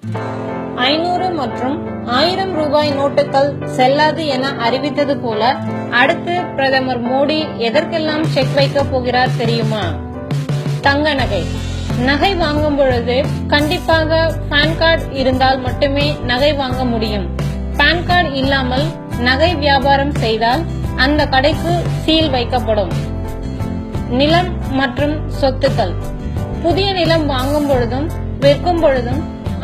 500 மற்றும் 1000 ரூபாய் நோட்டுகள் செல்லாது என அறிவித்தது போல அடுத்து பிரதமர் மோடி எதற்கெல்லாம் செக் வைக்க போகிறார் தெரியுமா? தங்க நகை. நகை வாங்கும் பொழுது கண்டிப்பாக பான் கார்டு இருந்தால் மட்டுமே நகை வாங்க முடியும். பான் கார்டு இல்லாமல் நகை வியாபாரம் செய்தால் அந்த கடைக்கு சீல் வைக்கப்படும். நிலம் மற்றும் சொத்துக்கள். புதிய நிலம் வாங்கும் பொழுதும் விற்கும் பொழுதும்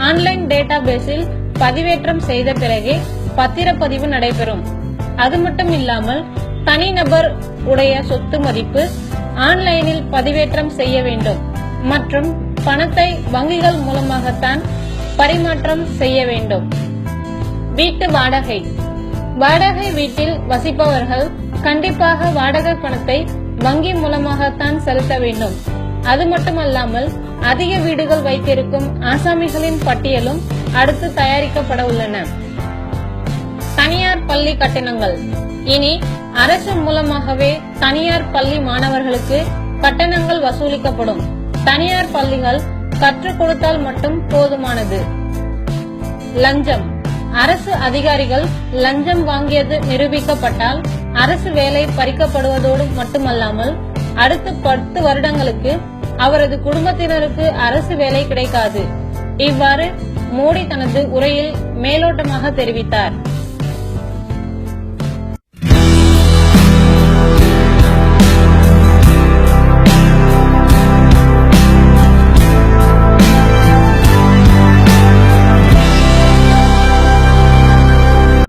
ஆன்லைன் டேட்டா பேஸில் பதிவேற்றம் செய்த பிறகே பத்திரப்பதிவு நடைபெறும். அது மட்டும் இல்லாமல் தனிநபர் உடைய சொத்து மதிப்பு ஆன்லைனில் பதிவேற்றம் செய்ய வேண்டும் மற்றும் பணத்தை வங்கிகள் மூலமாகத்தான் பரிமாற்றம் செய்ய வேண்டும். வீட்டு வாடகை. வாடகை வீட்டில் வசிப்பவர்கள் கண்டிப்பாக வாடகை பணத்தை வங்கி மூலமாகத்தான் செலுத்த வேண்டும். அது மட்டுமல்லாமல் அதிக வீடுகள் வைத்திருக்கும் ஆசாமிகளின் பட்டியலும் அடுத்து தயாரிக்கப்பட உள்ளன. தனியார் பள்ளி கட்டணங்கள். இனி அரசு மூலமாகவே தனியார் பள்ளி மாணவர்களுக்கு கட்டணங்கள் வசூலிக்கப்படும். தனியார் பள்ளிகள் கற்றுக் கொடுத்தால் மட்டும் போதுமானது. லஞ்சம். அரசு அதிகாரிகள் லஞ்சம் வாங்கியது நிரூபிக்கப்பட்டால் அரசு வேலை பறிக்கப்படுவதோடு மட்டுமல்லாமல் அடுத்த 10 வருடங்களுக்கு அவரது குடும்பத்தினருக்கு அரசு வேலை கிடைக்காது. இவ்வாறு மோடி தனது உரையில் மேலோட்டமாக தெரிவித்தார்.